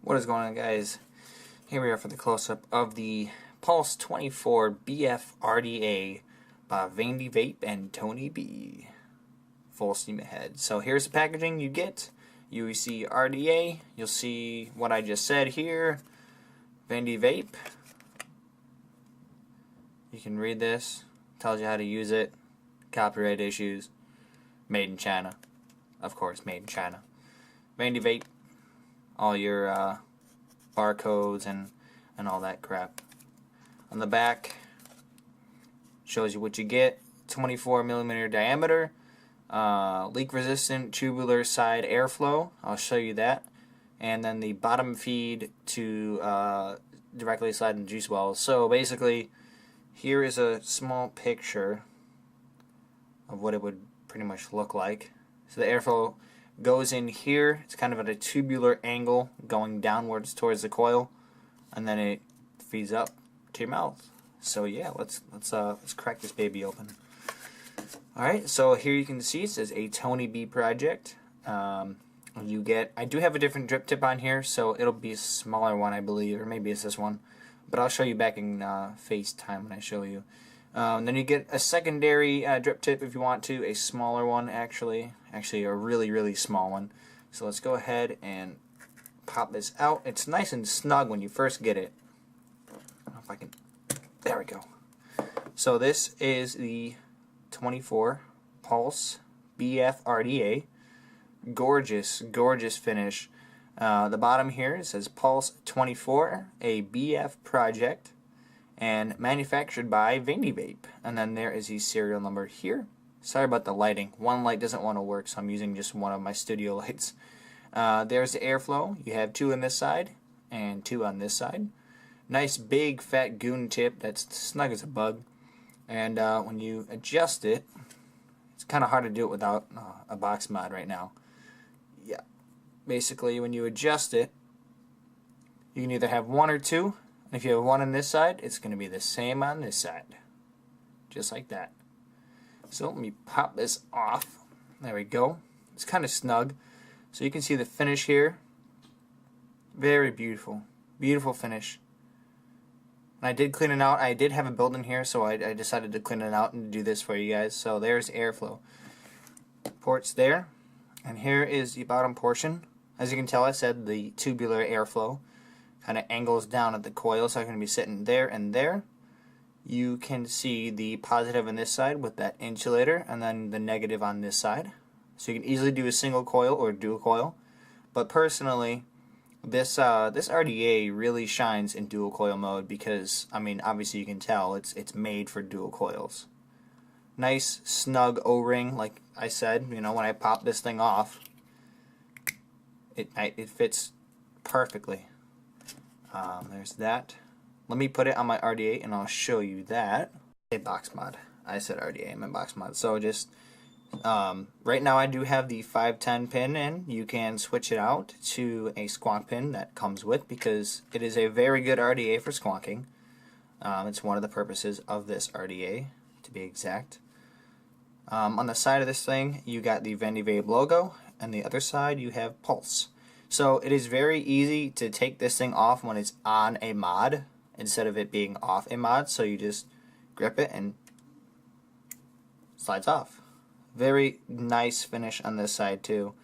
What is going on, guys? Here we are for the close-up of the Pulse 24 BF RDA by Vandy Vape and Tony B. Full steam ahead. So here's the packaging you get. You see RDA. You'll see what I just said here. Vandy Vape. You can read this. Tells you how to use it. Copyright issues. Made in China. Of course, made in China. Vandy Vape. All your barcodes and all that crap. On the back shows you what you get. 24mm diameter, leak resistant tubular side airflow. I'll show you that. And then the bottom feed to directly slide in juice wells. So basically, here is a small picture of what it would pretty much look like. So the airflow goes in here. It's kind of at a tubular angle going downwards towards the coil, and then it feeds up to your mouth. So yeah, let's crack this baby open. Alright, so here you can see it says a Tony B project. I do have a different drip tip on here, so it'll be a smaller one, I believe, or maybe it's this one, but I'll show you back in FaceTime when I show you. Then you get a secondary drip tip if you want to, a smaller one actually a really small one. So let's go ahead and pop this out. It's nice and snug when you first get it. I don't know if I can, there we go. So this is the 24 Pulse BF RDA. Gorgeous finish. The bottom here it says Pulse 24, a BF project, and manufactured by Vandy Vape. And then there is the serial number here. Sorry about the lighting. One light doesn't want to work, so I'm using just one of my studio lights. There's the airflow. You have two on this side and two on this side. Nice big fat goon tip that's snug as a bug. And when you adjust it, it's kind of hard to do it without a box mod right now. Yeah. Basically, when you adjust it, you can either have one or two. If you have one on this side, it's going to be the same on this side. Just like that. So let me pop this off. There we go. It's kind of snug. So you can see the finish here. Very beautiful. Beautiful finish. And I did clean it out. I did have a build in here, so I decided to clean it out and do this for you guys. So there's airflow. Ports there. And here is the bottom portion. As you can tell, I said the tubular airflow kind of angles down at the coil, so I'm going to be sitting there and there. You can see the positive on this side with that insulator, and then the negative on this side. So you can easily do a single coil or dual coil. But personally, this RDA really shines in dual coil mode because, I mean, obviously you can tell it's made for dual coils. Nice snug O-ring, like I said. You know, when I pop this thing off, it fits perfectly. There's that. Let me put it on my RDA and I'll show you that. A box mod. I said RDA, my box mod. So just right now I do have the 510 pin in. You can switch it out to a squonk pin that comes with, because it is a very good RDA for squonking. It's one of the purposes of this RDA, to be exact. On the side of this thing you got the Vandy Vape logo, and the other side you have Pulse. So it is very easy to take this thing off when it's on a mod instead of it being off a mod. So you just grip it and it slides off. Very nice finish on this side too.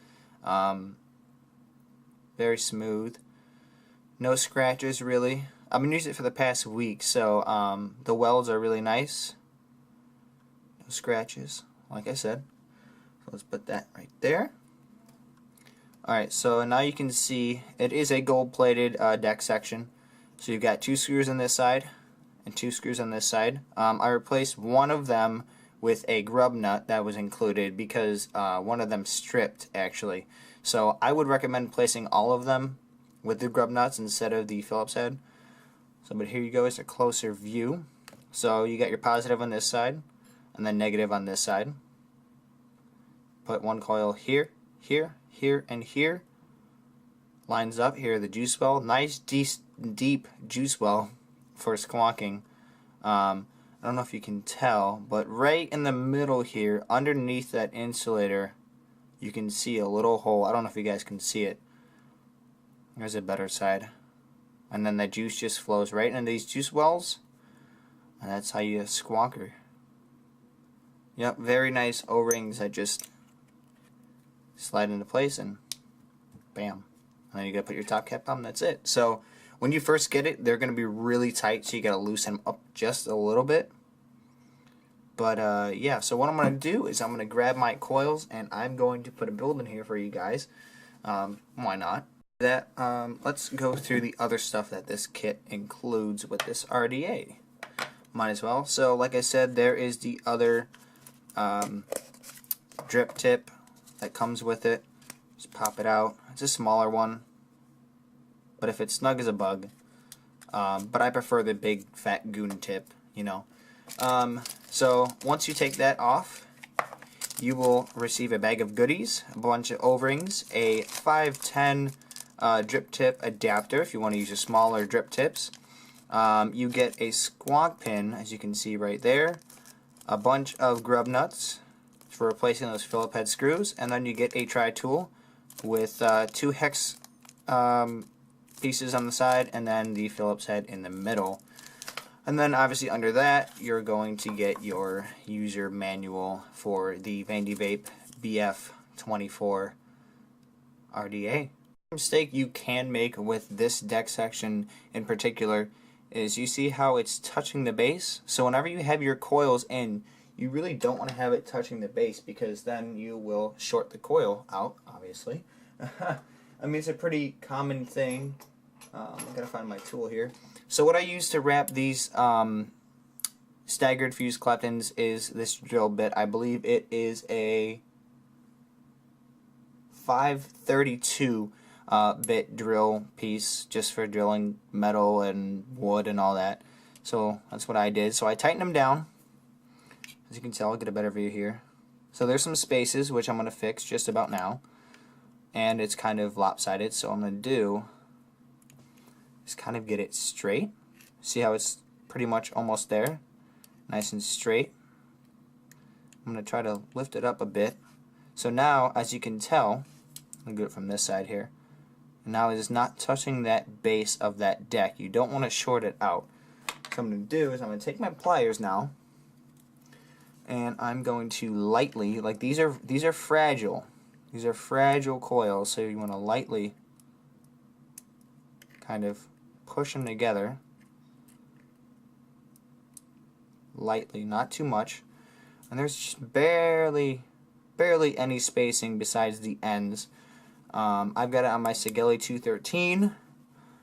Very smooth. No scratches really. I've been using it for the past week, so the welds are really nice. No scratches, like I said. So let's put that right there. Alright, so now you can see it is a gold-plated deck section. So you've got two screws on this side and two screws on this side. I replaced one of them with a grub nut that was included because one of them stripped, actually. So I would recommend placing all of them with the grub nuts instead of the Phillips head. So, but here you go, it's a closer view. So you got your positive on this side and then negative on this side. Put one coil here, here, and here. Lines up here, the juice well. Nice deep juice well for squonking. I don't know if you can tell, but right in the middle here, underneath that insulator, you can see a little hole. I don't know if you guys can see it. There's a better side. And then the juice just flows right into these juice wells. And that's how you squonker. Yep, very nice O-rings that just slide into place and bam. And then you gotta put your top cap on, that's it. So when you first get it, they're gonna be really tight, so you gotta loosen them up just a little bit. But yeah, so what I'm gonna do is I'm gonna grab my coils and I'm going to put a build in here for you guys. Why not? Let's go through the other stuff that this kit includes with this RDA. Might as well. So like I said, there is the other drip tip that comes with it. Just pop it out. It's a smaller one, but if it's snug as a bug. But I prefer the big fat goon tip, you know. So once you take that off, you will receive a bag of goodies, a bunch of O-rings, a 510 drip tip adapter if you want to use a smaller drip tips. You get a squonk pin, as you can see right there, a bunch of grub nuts for replacing those Phillip head screws, and then you get a tri-tool with 2 hex pieces on the side and then the Phillips head in the middle. And then obviously under that you're going to get your user manual for the Vandy Vape BF24 RDA. Mistake you can make with this deck section in particular is you see how it's touching the base. So whenever you have your coils in, you really don't want to have it touching the base because then you will short the coil out, obviously. I mean, it's a pretty common thing. I gotta find my tool here. So what I use to wrap these staggered fuse claptons is this drill bit. I believe it is a 532 bit drill piece just for drilling metal and wood and all that. So that's what I did. So I tightened them down. As you can tell, I'll get a better view here. So there's some spaces which I'm going to fix just about now. And it's kind of lopsided, so I'm going to do is kind of get it straight. See how it's pretty much almost there? Nice and straight. I'm going to try to lift it up a bit. So now, as you can tell, I'll do it from this side here. Now it is not touching that base of that deck. You don't want to short it out. So what I'm going to do is I'm going to take my pliers now, and I'm going to lightly, like these are fragile. These are fragile coils, so you want to lightly kind of push them together. Lightly, not too much. And there's just barely any spacing besides the ends. I've got it on my Sigeli 213.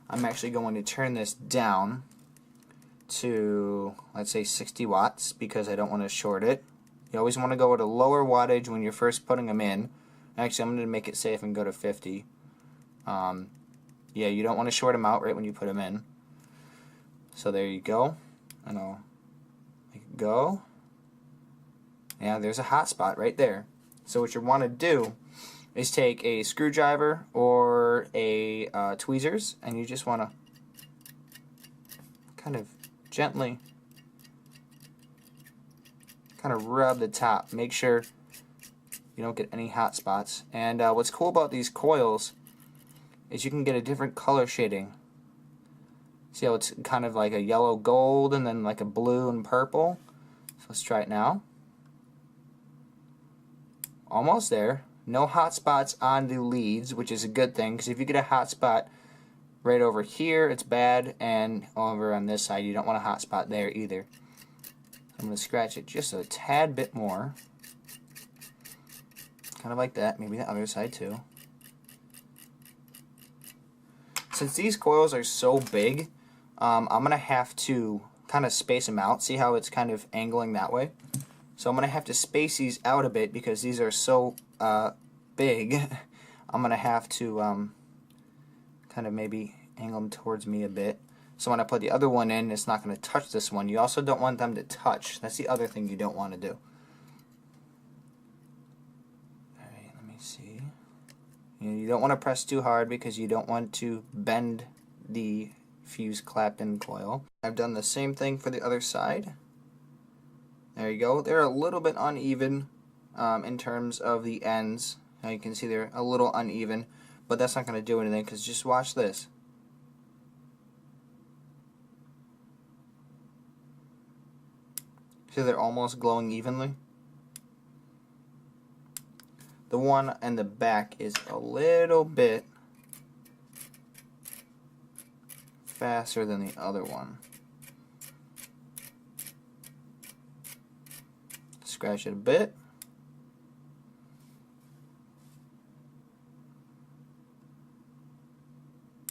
I'm actually going to turn this down to, let's say, 60 watts because I don't want to short it. You always want to go at a lower wattage when you're first putting them in. Actually, I'm going to make it safe and go to 50. Yeah, you don't want to short them out right when you put them in. So there you go. And I'll make it go. Yeah, there's a hot spot right there. So what you want to do is take a screwdriver or a tweezers, and you just want to kind of gently kind of rub the top. Make sure you don't get any hot spots. And what's cool about these coils is you can get a different color shading. See how it's kind of like a yellow gold and then like a blue and purple? So let's try it now. Almost there. No hot spots on the leads, which is a good thing, because if you get a hot spot right over here, it's bad, and over on this side, you don't want a hot spot there either. I'm going to scratch it just a tad bit more. Kind of like that. Maybe the other side too. Since these coils are so big, I'm going to have to kind of space them out. See how it's kind of angling that way? So I'm going to have to space these out a bit because these are so big. I'm going to have to kind of maybe angle them towards me a bit. So when I put the other one in, it's not going to touch this one. You also don't want them to touch. That's the other thing you don't want to do. Alright, let me see. You don't want to press too hard because you don't want to bend the fuse clapton coil. I've done the same thing for the other side. There you go. They're a little bit uneven in terms of the ends. Now you can see they're a little uneven, but that's not going to do anything because just watch this. See, they're almost glowing evenly. The one in the back is a little bit faster than the other one. Scratch it a bit.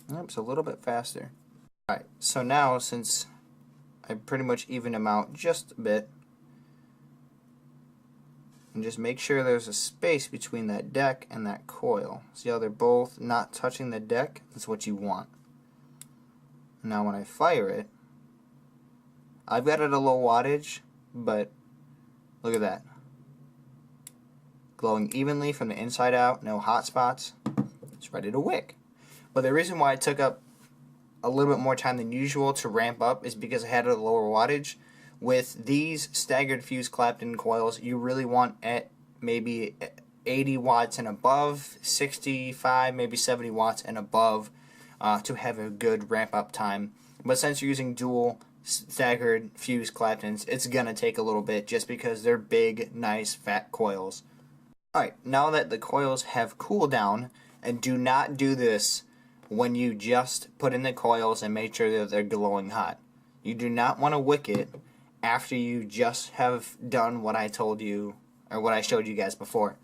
Yep, it's a little bit faster. Alright, so now since I pretty much even them out just a bit, and just make sure there's a space between that deck and that coil. See how they're both not touching the deck? That's what you want. Now when I fire it, I've got it at a low wattage, but look at that. Glowing evenly from the inside out, no hot spots. It's ready to wick. But the reason why it took up a little bit more time than usual to ramp up is because I had it at a lower wattage. With these staggered fuse clapped-in coils, you really want at maybe 80 watts and above, 65, maybe 70 watts and above to have a good ramp-up time. But since you're using dual staggered fuse clapped-ins, it's going to take a little bit just because they're big, nice, fat coils. Alright, now that the coils have cooled down, and do not do this when you just put in the coils and make sure that they're glowing hot. You do not want to wick it after you just have done what I told you, or what I showed you guys before.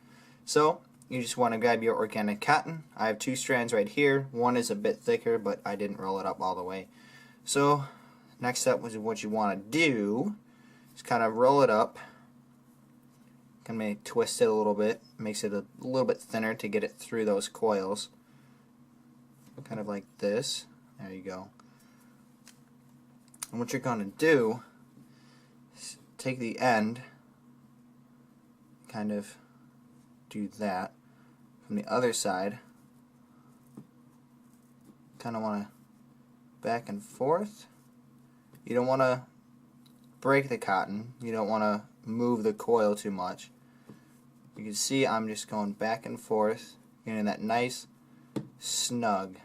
So, you just want to grab your organic cotton. I have 2 strands right here. One is a bit thicker, but I didn't roll it up all the way. So, next up was what you want to do is kind of roll it up. Kind of twist it a little bit. Makes it a little bit thinner to get it through those coils. Kind of like this. There you go. And what you're going to do is take the end, kind of do that. From the other side, kind of want to back and forth. You don't want to break the cotton. You don't want to move the coil too much. You can see I'm just going back and forth, getting that nice snug.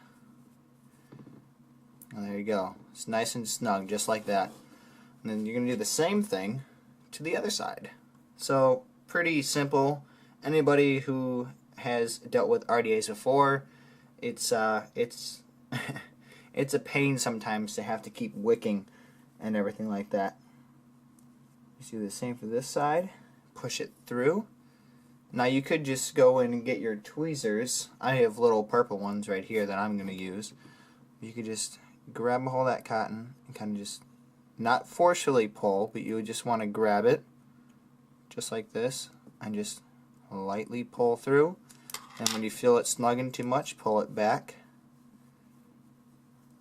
And there you go. It's nice and snug, just like that. And then you're going to do the same thing to the other side. So, pretty simple. Anybody who has dealt with RDAs before, it's it's a pain sometimes to have to keep wicking and everything like that. Just do the same for this side. Push it through. Now you could just go in and get your tweezers. I have little purple ones right here that I'm going to use. You could just grab a hold of that cotton and kind of just, not forcefully pull, but you would just want to grab it just like this and just lightly pull through. And when you feel it snugging too much, pull it back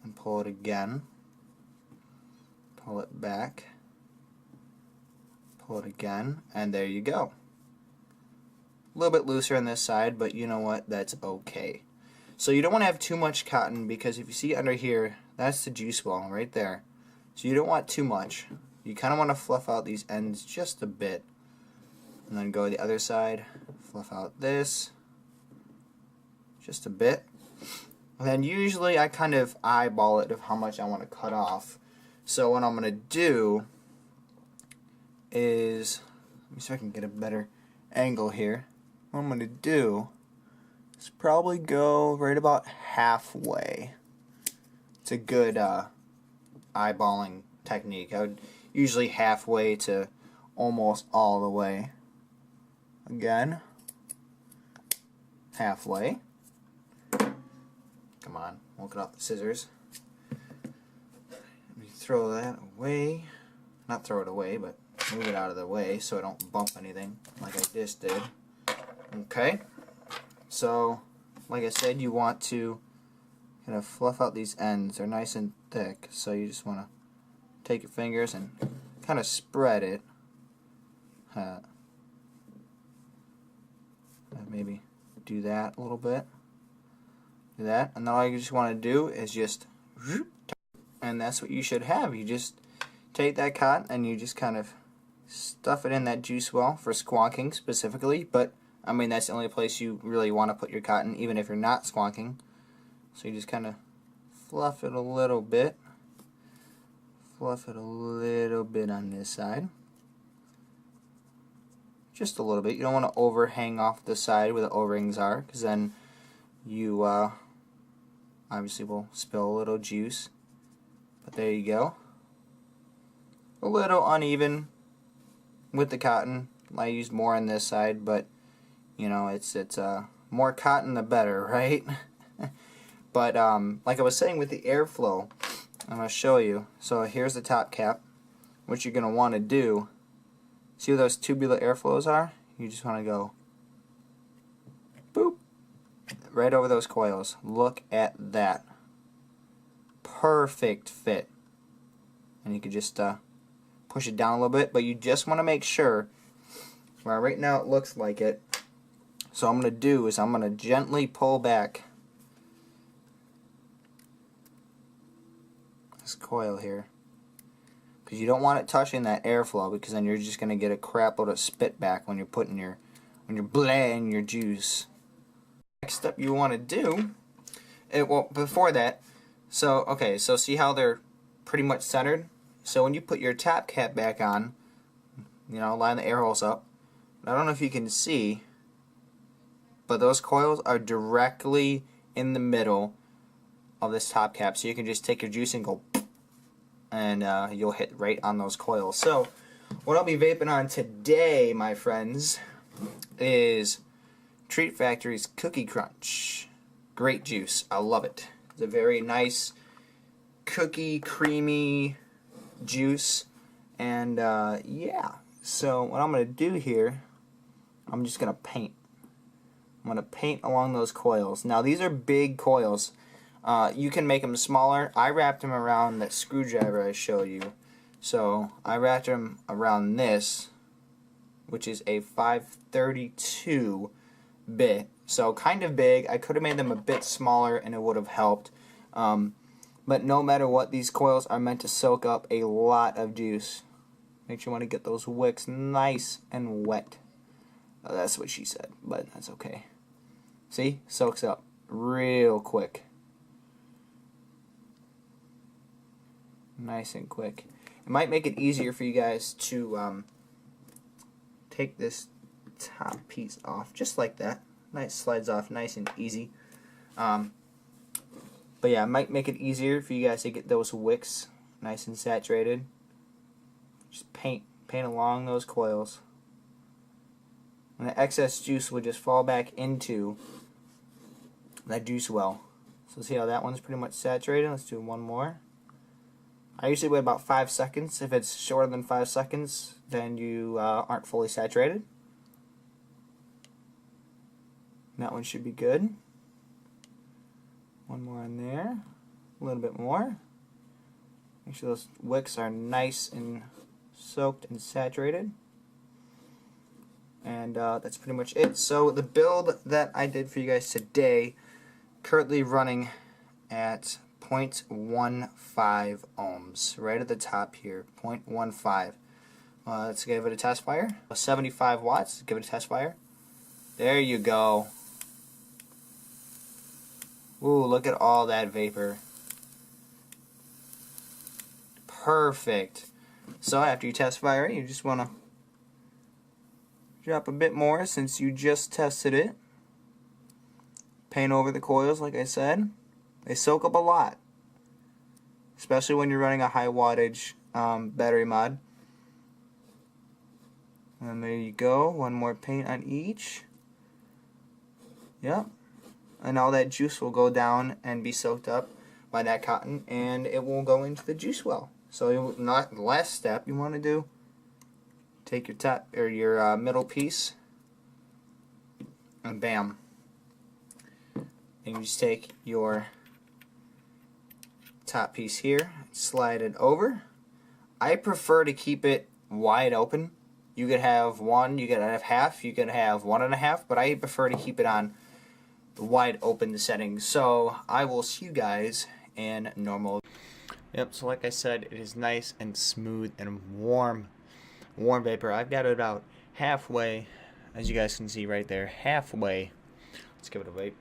and pull it again. Pull it back, pull it again, and there you go. A little bit looser on this side, but you know what, that's okay. So you don't want to have too much cotton, because if you see under here, that's the juice well right there. So you don't want too much. You kind of want to fluff out these ends just a bit. And then go to the other side, fluff out this just a bit. And then usually I kind of eyeball it of how much I want to cut off. So what I'm going to do is, let me see if I can get a better angle here. What I'm going to do is probably go right about halfway. It's a good eyeballing technique. I would usually halfway to almost all the way. Again, halfway. Come on, won't cut off the scissors. Let me throw that away. Not throw it away, but move it out of the way so I don't bump anything like I just did. Okay, so like I said, you want to kind of fluff out these ends. They're nice and thick, so you just want to take your fingers and kind of spread it. Maybe do that a little bit. Do that, and then all you just want to do is just, and that's what you should have. You just take that cotton and you just kind of stuff it in that juice well for squonking specifically, but I mean, that's the only place you really want to put your cotton, even if you're not squonking. So you just kind of fluff it a little bit. Fluff it a little bit on this side. Just a little bit. You don't want to overhang off the side where the O-rings are, because then you obviously will spill a little juice. But there you go. A little uneven with the cotton. I used more on this side, but you know, it's more cotton the better, right? But like I was saying with the airflow, I'm going to show you. So here's the top cap. What you're going to want to do, see where those tubular airflows are? You just want to go boop right over those coils. Look at that. Perfect fit. And you can just push it down a little bit, but you just want to make sure, well, right now it looks like it. So what I'm going to do is I'm going to gently pull back this coil here, because you don't want it touching that airflow, because then you're just going to get a crap load of spit back when you're putting your, when you're blaying your juice. Next step you want to do, well, before that, so okay, so see how they're pretty much centered? So when you put your top cap back on, you know, line the air holes up. I don't know if you can see, but those coils are directly in the middle of this top cap. So you can just take your juice and go, and you'll hit right on those coils. So what I'll be vaping on today, my friends, is Treat Factory's Cookie Crunch. Great juice. I love it. It's a very nice, cookie, creamy juice. And yeah, so what I'm going to do here, I'm just going to paint. I'm going to paint along those coils. Now these are big coils. You can make them smaller. I wrapped them around that screwdriver I showed you. So I wrapped them around this, which is a 532 bit. So kind of big. I could have made them a bit smaller and it would have helped. But no matter what, these coils are meant to soak up a lot of juice. Make sure you want to get those wicks nice and wet. That's what she said, but that's okay. See? Soaks up real quick. Nice and quick. It might make it easier for you guys to take this top piece off, just like that. Nice, slides off nice and easy. But yeah, it might make it easier for you guys to get those wicks nice and saturated. Just paint along those coils. And the excess juice will just fall back into that juice well. So see how that one's pretty much saturated? Let's do one more. I usually wait about 5 seconds. If it's shorter than 5 seconds, then you aren't fully saturated. And that one should be good. One more on there. A little bit more. Make sure those wicks are nice and soaked and saturated. And that's pretty much it. So the build that I did for you guys today, currently running at 0.15 ohms, right at the top here, 0.15. Let's give it a test fire. 75 watts, give it a test fire. There you go. Ooh, look at all that vapor. Perfect. So after you test fire it, you just want to drop a bit more since you just tested it. Paint over the coils like I said. They soak up a lot, especially when you're running a high wattage battery mod. And there you go. One more paint on each. Yep. And all that juice will go down and be soaked up by that cotton, and it will go into the juice well. So not the last step you want to do, take your top or your middle piece and bam. And you just take your top piece here, slide it over. I prefer to keep it wide open. You could have one, you could have half, you could have 1.5, but I prefer to keep it on the wide open setting. So I will see you guys in normal. Yep, so like I said, it is nice and smooth and warm vapor. I've got it about halfway as you guys can see right there, halfway. Let's give it a vape.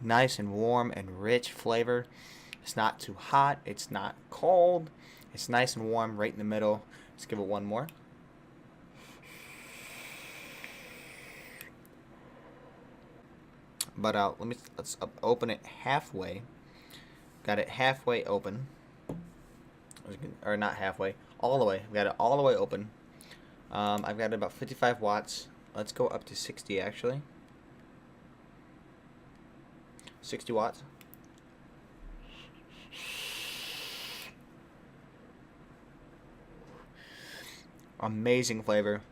Nice and warm and rich flavor. It's not too hot, it's not cold. It's nice and warm right in the middle. Let's give it one more. But let's open it halfway. Got it halfway open, or not halfway, all the way. I've got it all the way open. I've got about 55 watts. Let's go up to 60 actually. 60 watts. Amazing flavor.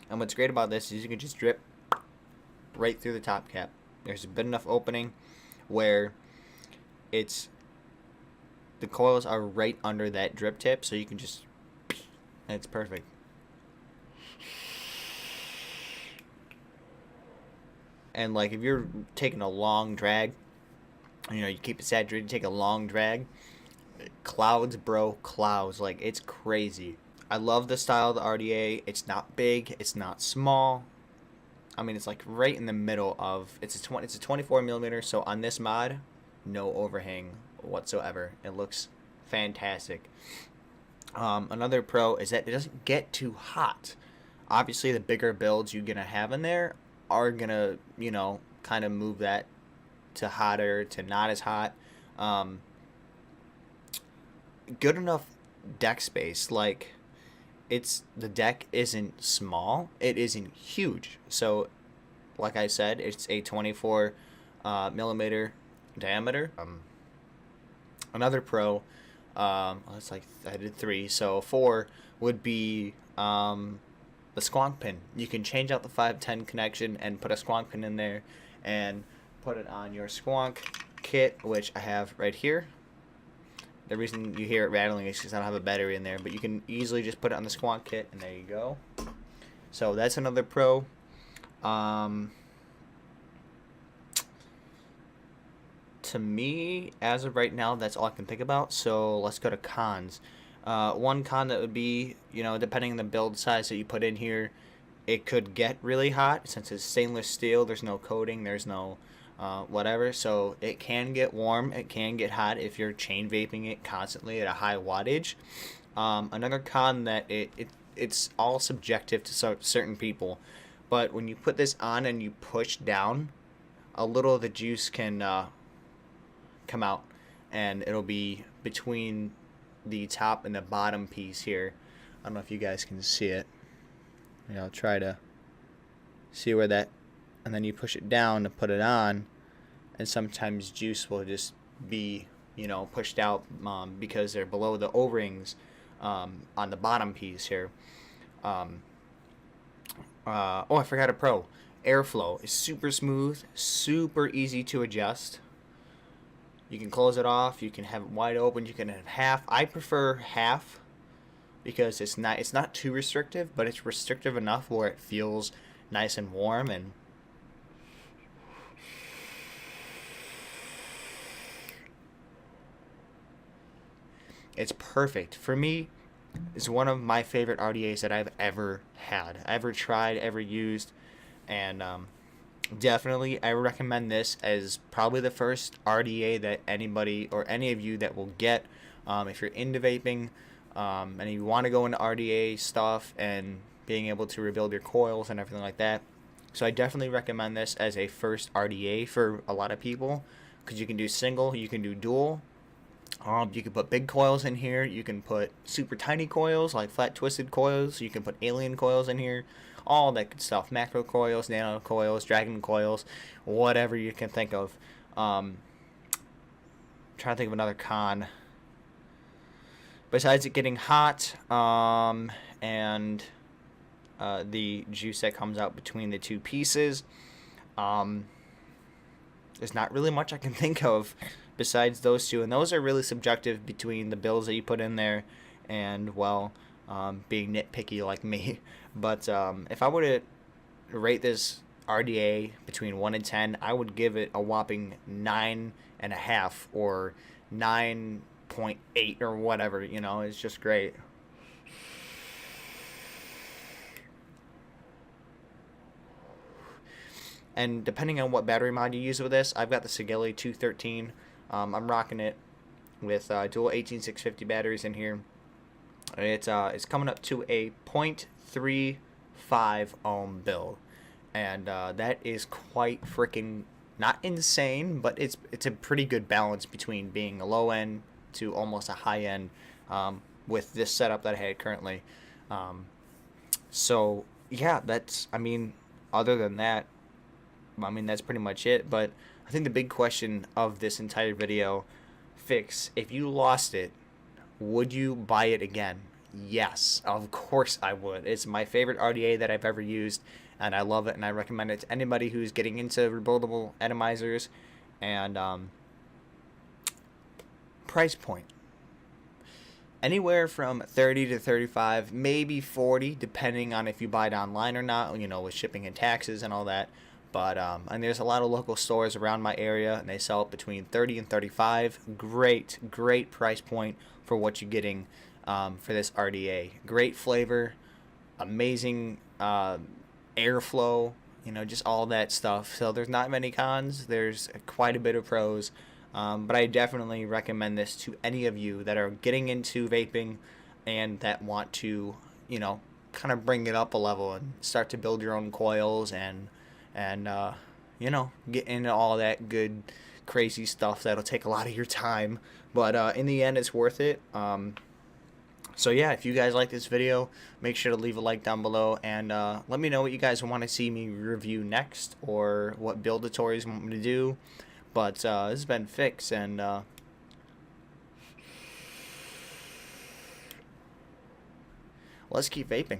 And what's great about this is you can just drip right through the top cap. There's a big enough opening where the coils are right under that drip tip, so you can just, and it's perfect. And like if you're taking a long drag, you know, you keep it saturated, take a long drag, clouds, bro, clouds. Like, it's crazy. I love the style of the RDA. It's not big, it's not small. I mean, it's like right in the middle of, it's a 24 millimeter, so on this mod, no overhang whatsoever. It looks fantastic. Another pro is that it doesn't get too hot. Obviously, the bigger builds you're gonna have in there are gonna, you know, kind of move that to hotter, to not as hot. Good enough deck space. Like, the deck isn't small, it isn't huge. So like I said, it's a 24 millimeter diameter. Another pro, it's like I did 3, so 4 would be the squonk pin. You can change out the 510 connection and put a squonk pin in there and put it on your squonk kit, which I have right here. The reason you hear it rattling is because I don't have a battery in there, but you can easily just put it on the squonk kit, and there you go. So that's another pro. To me, as of right now, that's all I can think about. So let's go to cons. One con that would be, you know, depending on the build size that you put in here, it could get really hot. Since it's stainless steel, there's no coating, there's no whatever, so it can get warm, it can get hot if you're chain vaping it constantly at a high wattage. Another con that it's all subjective to certain people, but when you put this on and you push down, a little of the juice can come out, and it'll be between the top and the bottom piece here. I don't know if you guys can see it. I'll try to see where that, and then you push it down to put it on, and sometimes juice will just be, you know, pushed out because they're below the O-rings on the bottom piece here. Oh, I forgot a pro. Airflow is super smooth, super easy to adjust. You can close it off, you can have it wide open, you can have half. I prefer half because it's not too restrictive, but it's restrictive enough where it feels nice and warm, and it's perfect. For me, it's one of my favorite RDAs that I've ever had, ever tried, ever used, and definitely I recommend this as probably the first RDA that anybody or any of you that will get if you're into vaping and you want to go into RDA stuff and being able to rebuild your coils and everything like that. So I definitely recommend this as a first RDA for a lot of people, because you can do single, you can do dual. You can put big coils in here, you can put super tiny coils like flat twisted coils, you can put alien coils in here, all that good stuff, macro coils, nano coils, dragon coils, whatever you can think of. Trying to think of another con besides it getting hot, and the juice that comes out between the two pieces. There's not really much I can think of besides those two, and those are really subjective between the builds that you put in there and, well, being nitpicky like me. But if I were to rate this RDA between 1 and 10, I would give it a whopping 9.5 or 9.8 or whatever. You know, it's just great. And depending on what battery mod you use with this, I've got the Sigilli 213. I'm rocking it with dual 18650 batteries in here. It's coming up to a 0.35 ohm build, and that is quite freaking not insane, but it's a pretty good balance between being a low end to almost a high end with this setup that I had currently. So yeah, other than that, that's pretty much it. But I think the big question of this entire video, Fixx, if you lost it, would you buy it again? Yes, of course I would. It's my favorite RDA that I've ever used, and I love it, and I recommend it to anybody who's getting into rebuildable atomizers. And price point, anywhere from 30 to 35, maybe 40, depending on if you buy it online or not, you know, with shipping and taxes and all that. But and there's a lot of local stores around my area, and they sell it between 30 and 35. Great price point for what you're getting for this RDA. Great flavor, amazing airflow, you know, just all that stuff. So there's not many cons. There's quite a bit of pros. But I definitely recommend this to any of you that are getting into vaping and that want to, you know, kind of bring it up a level and start to build your own coils and you know, get into all that good crazy stuff that'll take a lot of your time, but in the end it's worth it. So yeah, if you guys like this video, make sure to leave a like down below, and let me know what you guys want to see me review next, or what build tutorials you want me to do. But this has been Fixx, and let's keep vaping.